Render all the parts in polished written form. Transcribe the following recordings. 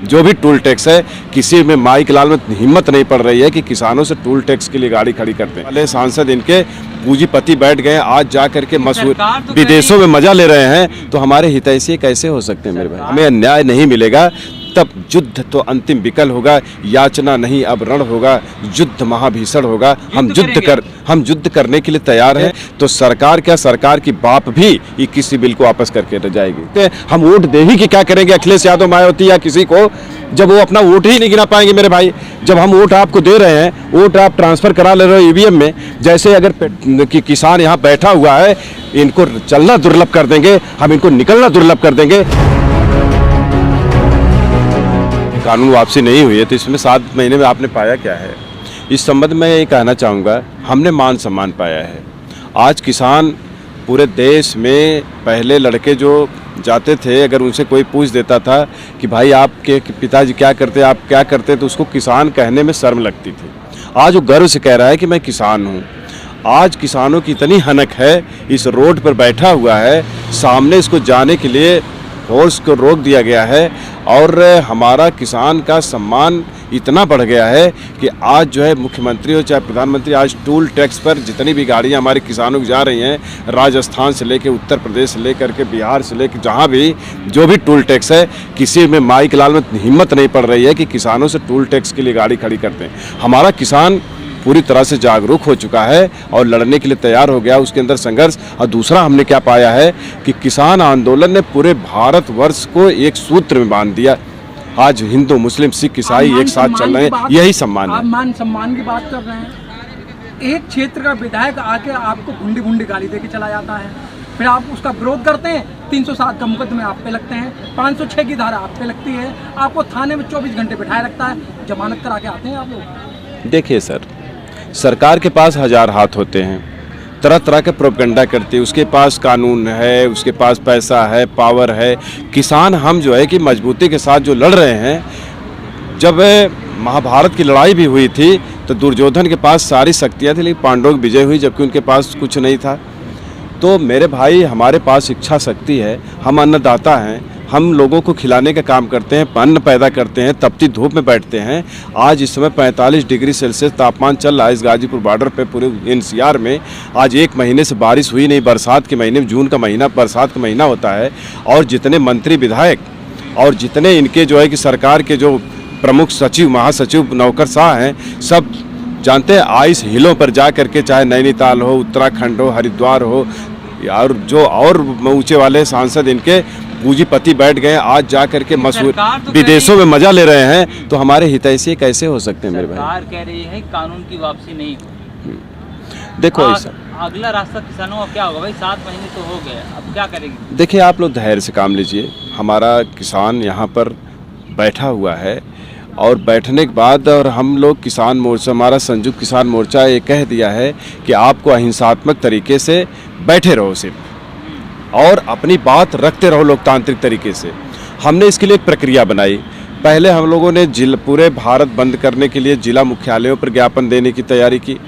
जो भी toll tax है, किसी में माई लाल में हिम्मत नहीं पड़ रही है कि किसानों से टोल टैक्स के लिए गाड़ी खड़ी करते हैं। पहले सांसद इनके पूंजीपति बैठ गए, आज जा करके मशहूर विदेशों में मजा ले रहे हैं, तो हमारे हितैषी कैसे हो सकते हैं मेरे भाई? हमें अन्याय नहीं मिलेगा तब युद्ध तो अंतिम विकल होगा, याचना नहीं अब रण होगा, युद्ध महाभीषण होगा। हम युद्ध करने के लिए तैयार हैं। तो सरकार क्या, सरकार की बाप भी 21 बिल को वापस करके रह जाएगी। हम वोट दे ही कि क्या करेंगे अखिलेश यादव, मायावती या किसी को, जब वो अपना वोट ही नहीं गिना पाएंगे मेरे भाई। जब हम वोट आपको दे रहे हैं, वोट आप ट्रांसफर करा ले रहे हो ईवीएम में, जैसे अगर कि किसान यहाँ बैठा हुआ है, इनको चलना दुर्लभ कर देंगे, हम इनको निकलना दुर्लभ कर देंगे। कानून वापसी नहीं हुई है तो इसमें 7 महीने में आपने पाया क्या है? इस संबंध में ये कहना चाहूँगा, हमने मान सम्मान पाया है। आज किसान पूरे देश में, पहले लड़के जो जाते थे, अगर उनसे कोई पूछ देता था कि भाई आपके पिताजी क्या करते, आप क्या करते, तो उसको किसान कहने में शर्म लगती थी। आज वो गर्व से कह रहा है कि मैं किसान हूँ। आज किसानों की इतनी हनक है, इस रोड पर बैठा हुआ है, सामने इसको जाने के लिए फोर्स को रोक दिया गया है, और हमारा किसान का सम्मान इतना बढ़ गया है कि आज जो है मुख्यमंत्री हो चाहे प्रधानमंत्री, आज टोल टैक्स पर जितनी भी गाड़ियां हमारे किसानों की जा रही हैं, राजस्थान से लेकर उत्तर प्रदेश से लेकर के बिहार से लेकर जहां भी जो भी टोल टैक्स है, किसी में माई लाल में हिम्मत नहीं पड़ रही है कि किसानों से टोल टैक्स के लिए गाड़ी खड़ी करते हैं। हमारा किसान पूरी तरह से जागरूक हो चुका है और लड़ने के लिए तैयार हो गया, उसके अंदर संघर्ष। और दूसरा हमने क्या पाया है कि किसान आंदोलन ने पूरे भारतवर्ष को एक सूत्र में बांध दिया। आज हिंदू, मुस्लिम, सिख, ईसाई एक साथ चल रहे हैं, यही सम्मान है। आप मान सम्मान की बात कर रहे हैं। एक क्षेत्र का विधायक आके आपको भुंडी भुंडी गाली देके चला जाता है, फिर आप उसका विरोध करते हैं। 307 का मुकदमे आप पे लगते हैं, 506 की धारा आप पे लगती है, आपको थाने में 24 घंटे बिठाए रखता है, जमानत करा के आते हैं आप लोग। देखिए सर, सरकार के पास 1000 हाथ होते हैं, तरह तरह के प्रोपेगेंडा करती है, उसके पास कानून है, उसके पास पैसा है, पावर है। किसान हम जो है कि मजबूती के साथ जो लड़ रहे हैं। जब महाभारत की लड़ाई भी हुई थी तो दुर्योधन के पास सारी शक्तियाँ थी, लेकिन पांडवों की विजय हुई जबकि उनके पास कुछ नहीं था। तो मेरे भाई, हमारे पास इच्छा शक्ति है, हम अन्नदाता हैं, हम लोगों को खिलाने का काम करते हैं, अन्न पैदा करते हैं, तपती धूप में बैठते हैं। आज इस समय 45 डिग्री सेल्सियस तापमान चल रहा है इस गाजीपुर बॉर्डर पे, पूरे एनसीआर में। आज 1 महीने से बारिश हुई नहीं, बरसात के महीने में, जून का महीना बरसात का महीना होता है। और जितने मंत्री विधायक और जितने इनके जो है कि सरकार के जो प्रमुख सचिव, महासचिव, नौकरशाह हैं, सब जानते हैं आइस हिलों पर जा करके, चाहे नैनीताल हो, उत्तराखंड हो, हरिद्वार हो, और जो और ऊँचे वाले सांसद इनके पूंजीपति बैठ गए, आज जा करके मशहूर विदेशों में मजा ले रहे हैं, तो हमारे हितैषी कैसे हो सकते हैं मेरे भाई? सरकार कह रही है कानून की वापसी नहीं। देखो अगला रास्ता किसानों का क्या होगा भाई? 7 महीने तो हो गए, अब क्या करेंगे? देखिए, आप लोग धैर्य से काम लीजिए। हमारा किसान यहाँ पर बैठा हुआ है, और बैठने के बाद और हम लोग किसान मोर्चा, हमारा संयुक्त किसान मोर्चा ये कह दिया है कि आपको अहिंसात्मक तरीके से बैठे रहो सिर्फ, और अपनी बात रखते रहो लोकतांत्रिक तरीके से। हमने इसके लिए एक प्रक्रिया बनाई। पहले हम लोगों ने पूरे भारत बंद करने के लिए जिला मुख्यालयों पर ज्ञापन देने की तैयारी की।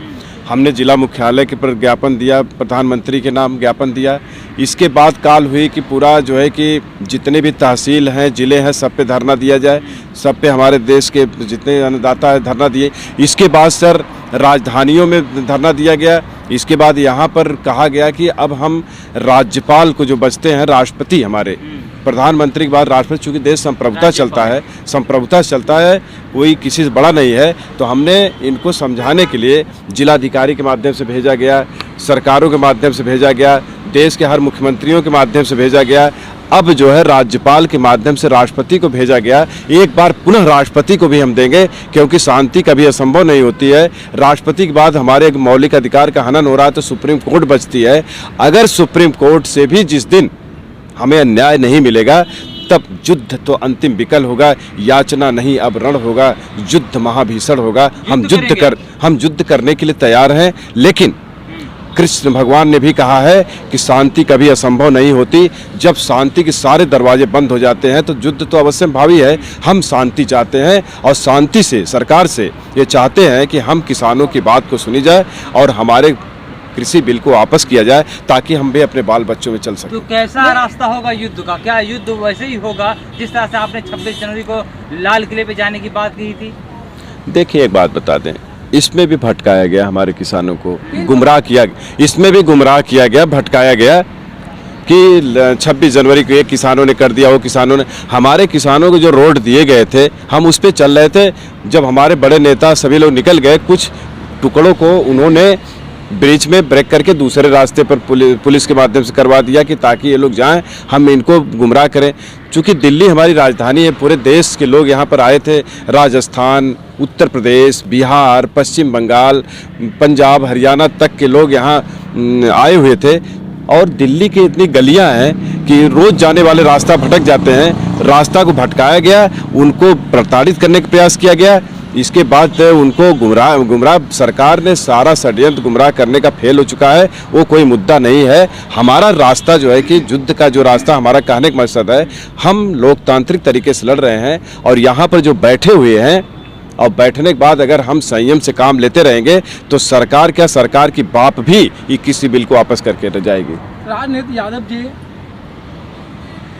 हमने जिला मुख्यालय के पर ज्ञापन दिया, प्रधानमंत्री के नाम ज्ञापन दिया। इसके बाद काल हुई कि पूरा जो है कि जितने भी तहसील हैं, ज़िले हैं, सब पे धरना दिया जाए, सब पे हमारे देश के जितने अन्नदाता हैं धरना दिए। इसके बाद सर राजधानियों में धरना दिया गया। इसके बाद यहाँ पर कहा गया कि अब हम राज्यपाल को जो बचते हैं, राष्ट्रपति हमारे, प्रधानमंत्री के बाद राष्ट्रपति, चूँकि देश संप्रभुता चलता है, संप्रभुता चलता है, कोई किसी से बड़ा नहीं है, तो हमने इनको समझाने के लिए जिलाधिकारी के माध्यम से भेजा गया, सरकारों के माध्यम से भेजा गया, देश के हर मुख्यमंत्रियों के माध्यम से भेजा गया। अब जो है राज्यपाल के माध्यम से राष्ट्रपति को भेजा गया। एक बार पुनः राष्ट्रपति को भी हम देंगे, क्योंकि शांति कभी असंभव नहीं होती है। राष्ट्रपति के बाद हमारे मौलिक अधिकार का हनन हो रहा है तो सुप्रीम कोर्ट बचती है। अगर सुप्रीम कोर्ट से भी जिस दिन हमें अन्याय नहीं मिलेगा, तब युद्ध तो अंतिम विकल होगा, याचना नहीं अब रण होगा, युद्ध महाभीषण होगा। हम युद्ध करने के लिए तैयार हैं, लेकिन कृष्ण भगवान ने भी कहा है कि शांति कभी असंभव नहीं होती। जब शांति के सारे दरवाजे बंद हो जाते हैं तो युद्ध तो अवश्य भावी है। हम शांति चाहते हैं, और शांति से, सरकार से ये चाहते हैं कि हम किसानों की बात को सुनी जाए, और हमारे कृषि बिल को वापस किया जाए ताकि हम भी अपने बाल बच्चों में चल सकें। तो कैसा रास्ता होगा युद्ध का? क्या युद्ध वैसे ही होगा जिस तरह से आपने 26 जनवरी को लाल किले पे जाने की बात की थी? देखिए, एक बात बता दें, इसमें भी भटकाया गया हमारे किसानों को, गुमराह किया, इसमें भी गुमराह किया गया, भटकाया गया कि 26 जनवरी को एक किसानों ने कर दिया, वो किसानों ने, हमारे किसानों को जो रोड दिए गए थे हम उस पर चल रहे थे। जब हमारे बड़े नेता सभी लोग निकल गए, कुछ टुकड़ों को उन्होंने ब्रिज में ब्रेक करके दूसरे रास्ते पर पुलिस के माध्यम से करवा दिया कि ताकि ये लोग जाएं, हम इनको गुमराह करें। चूँकि दिल्ली हमारी राजधानी है, पूरे देश के लोग यहाँ पर आए थे, राजस्थान, उत्तर प्रदेश, बिहार, पश्चिम बंगाल, पंजाब, हरियाणा तक के लोग यहाँ आए हुए थे। और दिल्ली की इतनी गलियां हैं कि रोज़ जाने वाले रास्ता भटक जाते हैं, रास्ता को भटकाया गया, उनको प्रताड़ित करने का प्रयास किया गया। इसके बाद उनको गुमराह सरकार ने सारा षड्यंत्र गुमराह करने का फेल हो चुका है, वो कोई मुद्दा नहीं है। हमारा रास्ता जो है कि युद्ध का जो रास्ता, हमारा कहने का मकसद है, हम लोकतांत्रिक तरीके से लड़ रहे हैं और यहाँ पर जो बैठे हुए हैं, और बैठने के बाद अगर हम संयम से काम लेते रहेंगे तो सरकार क्या, सरकार की बाप भी 21 बिल को वापस करके रह जाएगी। राजनीति यादव जी,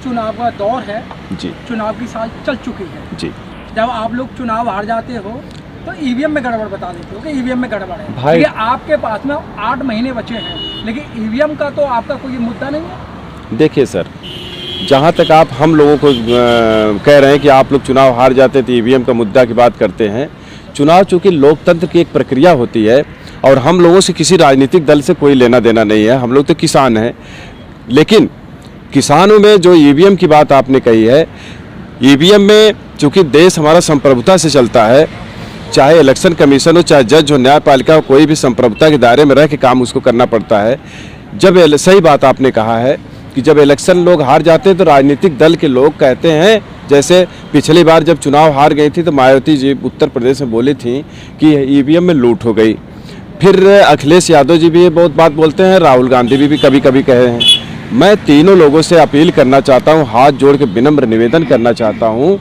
चुनाव का दौर है जी, चुनाव की साल चल चुकी है जी। जब आप लोग चुनाव हार जाते हो तो ईवीएम में गड़बड़ बता देते हो कि ईवीएम में गड़बड़ है भाई, लेकिन आपके पास में 8 महीने बचे हैं, लेकिन ईवीएम का तो आपका कोई मुद्दा नहीं है। देखिए सर, जहाँ तक आप हम लोगों को कह रहे हैं कि आप लोग चुनाव हार जाते तो ईवीएम का मुद्दा की बात करते हैं। चुनाव चूँकि लोकतंत्र की एक प्रक्रिया होती है और हम लोगों से किसी राजनीतिक दल से कोई लेना देना नहीं है, हम लोग तो किसान हैं। लेकिन किसानों में जो ईवीएम की बात आपने कही है, ईवीएम में चूँकि देश हमारा संप्रभुता से चलता है, चाहे इलेक्शन कमीशन हो, चाहे जज हो, न्यायपालिका हो, कोई भी संप्रभुता के दायरे में रह के काम उसको करना पड़ता है। जब सही बात आपने कहा है कि जब इलेक्शन लोग हार जाते हैं तो राजनीतिक दल के लोग कहते हैं, जैसे पिछली बार जब चुनाव हार गई थी तो मायावती जी उत्तर प्रदेश में बोली थी कि ईवीएम में लूट हो गई। फिर अखिलेश यादव जी भी ये बहुत बात बोलते हैं, राहुल गांधी भी कभी कभी कहे हैं। मैं तीनों लोगों से अपील करना चाहता हूँ, हाथ जोड़ के विनम्र निवेदन करना चाहता हूँ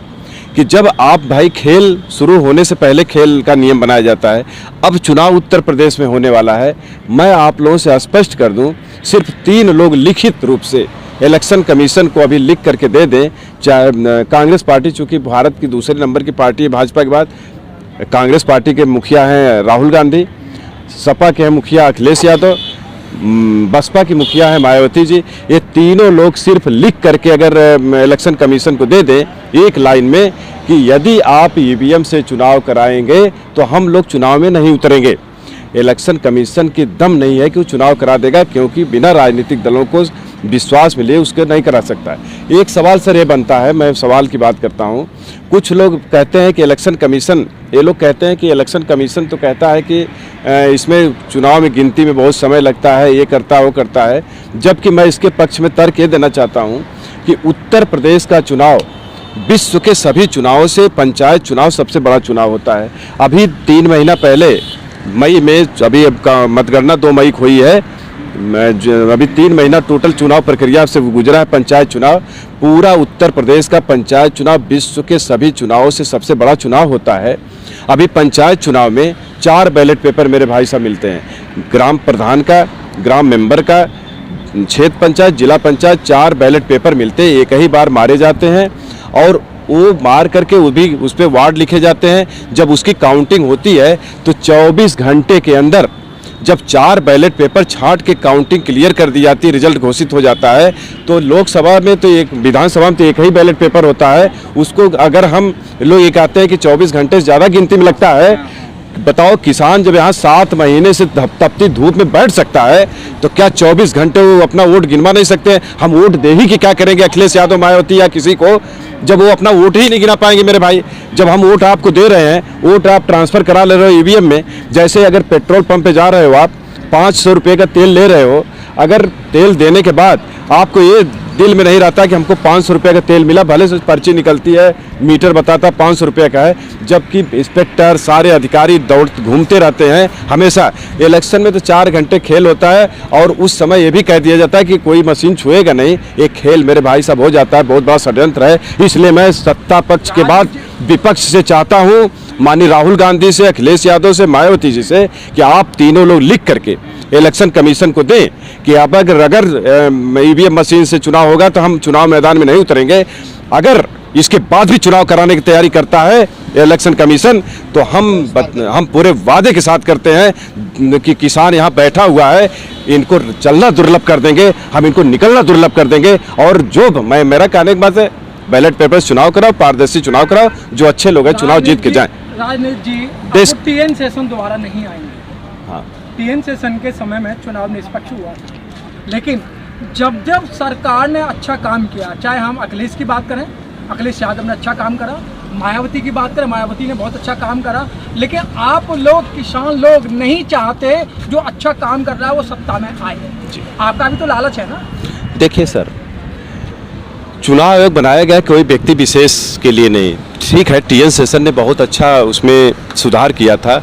कि जब आप भाई, खेल शुरू होने से पहले खेल का नियम बनाया जाता है। अब चुनाव उत्तर प्रदेश में होने वाला है, मैं आप लोगों से स्पष्ट कर दूं, सिर्फ 3 लोग लिखित रूप से इलेक्शन कमीशन को अभी लिख करके दे दें। चाहे कांग्रेस पार्टी, चूँकि भारत की दूसरे नंबर की पार्टी है भाजपा के बाद, कांग्रेस पार्टी के मुखिया हैं राहुल गांधी, सपा के हैं मुखिया अखिलेश यादव, बसपा की मुखिया है मायावती जी, ये तीनों लोग सिर्फ लिख करके अगर इलेक्शन कमीशन को दे दें एक लाइन में कि यदि आप ईवीएम से चुनाव कराएंगे तो हम लोग चुनाव में नहीं उतरेंगे। इलेक्शन कमीशन की दम नहीं है कि वो चुनाव करा देगा, क्योंकि बिना राजनीतिक दलों को विश्वास में लिए उसके नहीं करा सकता है। एक सवाल सर ये बनता है, मैं सवाल की बात करता हूँ, कुछ लोग कहते हैं कि इलेक्शन कमीशन, ये लोग कहते हैं कि इलेक्शन कमीशन तो कहता है कि इसमें चुनाव में गिनती में बहुत समय लगता है, ये करता है वो करता है, जबकि मैं इसके पक्ष में तर्क ये देना चाहता हूँ कि उत्तर प्रदेश का चुनाव विश्व के सभी चुनावों से पंचायत चुनाव सबसे बड़ा चुनाव होता है। अभी 3 महीना पहले मई में, अभी मतगणना 2 मई को हुई है, अभी 3 महीना टोटल चुनाव प्रक्रिया से गुजरा है पंचायत चुनाव। पूरा उत्तर प्रदेश का पंचायत चुनाव विश्व के सभी चुनावों से सबसे बड़ा चुनाव होता है। अभी पंचायत चुनाव में 4 बैलेट पेपर मेरे भाई साहब मिलते हैं, ग्राम प्रधान का, ग्राम मेंबर का, क्षेत्र पंचायत, जिला पंचायत, 4 बैलेट पेपर मिलते हैं, एक ही बार मारे जाते हैं और वो मार करके वो भी उस पर वार्ड लिखे जाते हैं। जब उसकी काउंटिंग होती है तो 24 घंटे के अंदर जब 4 बैलेट पेपर छांट के काउंटिंग क्लियर कर दी जाती है, रिजल्ट घोषित हो जाता है, तो लोकसभा में तो एक, विधानसभा में तो एक ही बैलेट पेपर होता है, उसको अगर हम लोग ये कहते हैं कि 24 घंटे से ज़्यादा गिनती में लगता है, बताओ किसान जब यहाँ 7 महीने से तपती धूप में बैठ सकता है तो क्या 24 घंटे वो अपना वोट गिनवा नहीं सकते? हम वोट दे ही कि क्या करेंगे अखिलेश यादव, मायावती या किसी को, जब वो अपना वोट ही नहीं गिना पाएंगे मेरे भाई। जब हम वोट आपको दे रहे हैं, वोट आप ट्रांसफ़र करा ले रहे हो ईवीएम में, जैसे अगर पेट्रोल पंप पे जा रहे हो आप 500 रुपये का तेल ले रहे हो, अगर तेल देने के बाद आपको ये दिल में नहीं रहता कि हमको 500 रुपये का तेल मिला, भले से पर्ची निकलती है, मीटर बताता 500 रुपये का है, जबकि इंस्पेक्टर सारे अधिकारी दौड़ घूमते रहते हैं हमेशा। इलेक्शन में तो 4 घंटे खेल होता है और उस समय ये भी कह दिया जाता है कि कोई मशीन छुएगा नहीं, एक खेल मेरे भाई साहब हो जाता है, बहुत बड़ा षड्यंत्र है। इसलिए मैं सत्ता पक्ष के बाद विपक्ष से चाहता हूँ माननीय राहुल गांधी से, अखिलेश यादव से, मायावती जी से कि आप तीनों लोग लिख करके इलेक्शन कमीशन को दें कि अब अगर ईवीएम मशीन से चुनाव होगा तो हम चुनाव मैदान में नहीं उतरेंगे। अगर इसके बाद भी चुनाव कराने की तैयारी करता है इलेक्शन कमीशन तो हम पूरे वादे के साथ करते हैं कि किसान यहाँ बैठा हुआ है, इनको चलना दुर्लभ कर देंगे, हम इनको निकलना दुर्लभ कर देंगे। और जो मेरा कहने की बात है, बैलेट पेपर चुनाव कराओ, पारदर्शी चुनाव कराओ, जो अच्छे लोग हैं चुनाव जीत के जाएं। राजनीति जी देश टीएन सेशन दोबारा नहीं आएंगे। हाँ, टीएन सेशन के समय में चुनाव निष्पक्ष हुआ, लेकिन जब जब सरकार ने अच्छा काम किया, चाहे हम अखिलेश की बात करें, अखिलेश यादव ने अच्छा काम करा, मायावती की बात करें, मायावती ने बहुत अच्छा काम करा, लेकिन आप लोग किसान लोग नहीं चाहते जो अच्छा काम कर रहा है वो सत्ता में आए। आपका भी तो लालच है ना। देखिए सर, चुनाव आयोग बनाया गया कोई व्यक्ति विशेष के लिए नहीं। ठीक है, टीएन सेशन ने बहुत अच्छा उसमें सुधार किया था।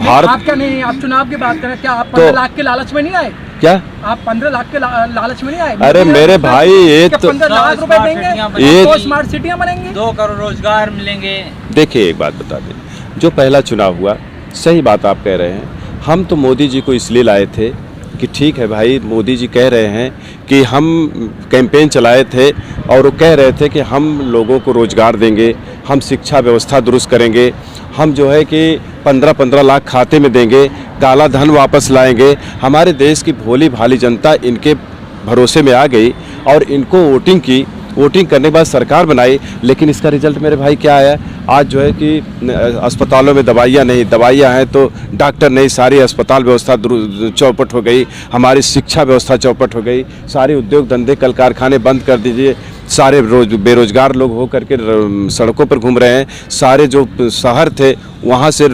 भारत आप क्या नहीं, आप चुनाव की बात करें, क्या आप 15 लाख के लालच में नहीं आए? क्या आप 15 लाख के लालच में नहीं आए? अरे मेरे भाई, ये तो 15 लाख रुपए देंगे, ये 2 स्मार्ट सिटियां बनेंगी, 2 करोड़ रोजगार मिलेंगे। देखिए एक बात बता दें, जो पहला चुनाव हुआ, सही बात आप कह रहे हैं, हम तो मोदी जी को इसलिए लाए थे कि ठीक है भाई, मोदी जी कह रहे हैं कि हम कैंपेन चलाए थे और वो कह रहे थे कि हम लोगों को रोज़गार देंगे, हम शिक्षा व्यवस्था दुरुस्त करेंगे, हम जो है कि 15-15 लाख खाते में देंगे, काला धन वापस लाएंगे। हमारे देश की भोली भाली जनता इनके भरोसे में आ गई और इनको वोटिंग करने के बाद सरकार बनाई। लेकिन इसका रिजल्ट मेरे भाई क्या आया? आज जो है कि अस्पतालों में दवाइयाँ नहीं, दवाइयाँ हैं तो डॉक्टर नहीं, सारी अस्पताल व्यवस्था चौपट हो गई, हमारी शिक्षा व्यवस्था चौपट हो गई, सारे उद्योग धंधे कल कारखाने बंद कर दीजिए, सारे बेरोजगार लोग हो करके सड़कों पर घूम रहे हैं। सारे जो शहर थे वहाँ से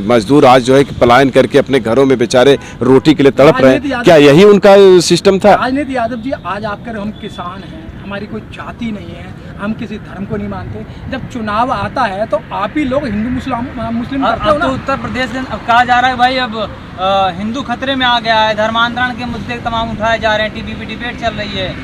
मजदूर आज जो है कि पलायन करके अपने घरों में बेचारे रोटी के लिए तड़प रहे हैं। क्या यही उनका सिस्टम था? राजनीति यादव जी, आज आप कह रहे हो हम किसान हैं, हमारी कोई जाति नहीं है, हम किसी धर्म को नहीं मानते। जब चुनाव आता है तो आप ही लोग हिंदू मुस्लिम करते हो ना। तो उत्तर प्रदेश में अब कहा जा रहा है भाई अब हिंदू खतरे में आ गया है, धर्मांतरण के मुद्दे तमाम उठाए जा रहे हैं, टीवी पे डिबेट चल रही है।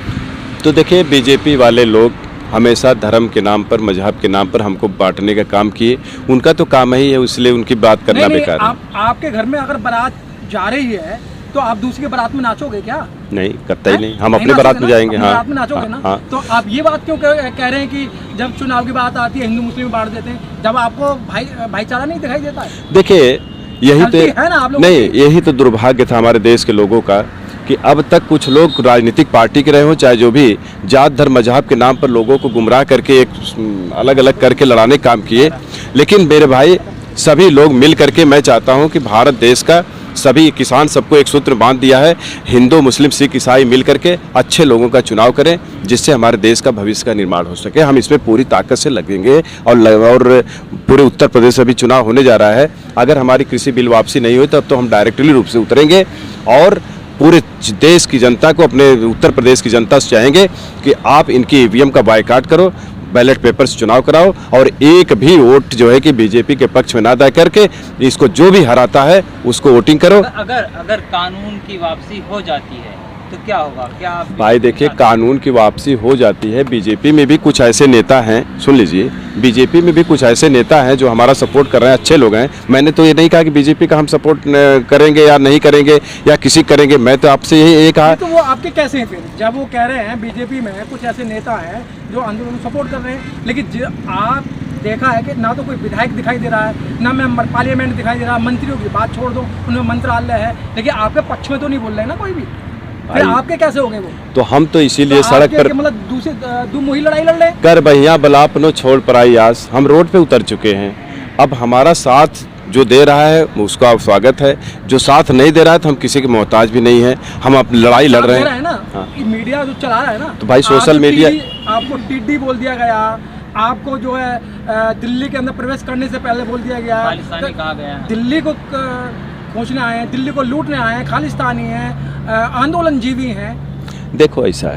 तो देखिए, बीजेपी वाले लोग हमेशा धर्म के नाम पर, मजहब के नाम पर हमको बांटने का काम किए। उनका तो काम ही है, इसलिए उनकी बात करना बेकार है। आपके घर में अगर बारात जा रही है तो आप दूसरी के बारात में नाचोगे क्या? नहीं, कतई नहीं, हम अपने बारात में जाएंगे। हाँ, बारात में नाचोगे ना। हाँ। तो आप ये बात क्यों कह रहे हैं कि जब चुनाव की बात आती है हिंदू मुस्लिम बांट देते हैं, जब आपको भाईचारा नहीं दिखाई देता है? देखिए, यही तो है ना आप लोग नहीं, यही तो दुर्भाग्य था हमारे देश के लोगों का कि अब तक कुछ लोग राजनीतिक पार्टी के रहे हो, चाहे जो भी, जात धर्म मजहब के नाम पर लोगों को गुमराह करके एक अलग अलग करके लड़ाने काम किए। लेकिन मेरे भाई, सभी लोग मिल करके, मैं चाहता हूं कि भारत देश का सभी किसान, सबको एक सूत्र बांध दिया है, हिंदू मुस्लिम सिख ईसाई मिल करके अच्छे लोगों का चुनाव करें, जिससे हमारे देश का भविष्य का निर्माण हो सके। हम इसमें पूरी ताकत से लगेंगे और पूरे उत्तर प्रदेश में भी चुनाव होने जा रहा है। अगर हमारी कृषि बिल वापसी नहीं हुई तब तो हम डायरेक्टली रूप से उतरेंगे और पूरे देश की जनता को, अपने उत्तर प्रदेश की जनता से चाहेंगे कि आप इनकी ईवीएम का बायकॉट करो, बैलेट पेपर से चुनाव कराओ और एक भी वोट जो है कि बीजेपी के पक्ष में ना दे करके इसको जो भी हराता है उसको वोटिंग करो। अगर कानून की वापसी हो जाती है तो क्या होगा? क्या भाई देखिए, कानून की वापसी हो जाती है, बीजेपी में भी कुछ ऐसे नेता हैं, सुन लीजिए, बीजेपी में भी कुछ ऐसे नेता हैं जो हमारा सपोर्ट कर रहे हैं, अच्छे लोग हैं। मैंने तो ये नहीं कहा कि बीजेपी का हम सपोर्ट करेंगे या नहीं करेंगे या किसी करेंगे, मैं तो आपसे यही कहा। तो वो आपके कैसे हैं फिर, जब वो कह रहे हैं बीजेपी में कुछ ऐसे नेता हैं जो आंदोलन सपोर्ट कर रहे हैं, लेकिन आप देखा है कि ना तो कोई विधायक दिखाई दे रहा है, ना मेंबर पार्लियामेंट दिखाई दे रहा है, मंत्रियों की बात छोड़ दो, उनमें मंत्रालय है, लेकिन आपके पक्ष में तो नहीं बोल रहे ना कोई भी। फिर आपके कैसे हो गए वो? तो हम तो इसीलिए सड़क पर मतलब दूसरी दो मुही लड़ाई लड़ रहे कर भैया बलापनो छोड़ पराई आस, हम रोड पे उतर चुके हैं। अब हमारा साथ जो दे रहा है उसका स्वागत है, जो साथ नहीं दे रहा है तो हम किसी के मोहताज भी नहीं है, हम अपनी लड़ाई लड़ रहे हैं ना। हाँ। मीडिया जो चला रहा है ना, तो भाई सोशल मीडिया, आपको टिड्डी बोल दिया गया, आपको जो है दिल्ली के अंदर प्रवेश करने से पहले बोल दिया गया, कहा गया दिल्ली को खोजने आए हैं, दिल्ली को लूटने आए हैं, खालिस्तानी हैं, आंदोलन जीवी हैं। देखो ऐसा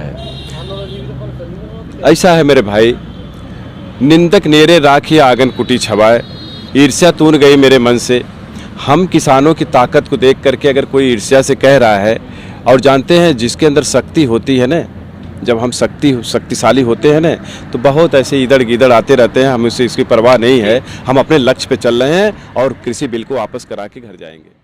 है मेरे भाई, निंदक नेरे राखी आंगन कुटी छवाए, ईर्ष्या तून गई मेरे मन से। हम किसानों की ताकत को देख करके अगर कोई ईर्ष्या से कह रहा है, और जानते हैं जिसके अंदर शक्ति होती है ना, जब हम शक्तिशाली होते हैं ना तो बहुत ऐसे इधर गिधर आते रहते हैं, हमें इसकी परवाह नहीं है। हम अपने लक्ष्य पे चल रहे हैं और कृषि बिल को वापस करा के घर जाएंगे।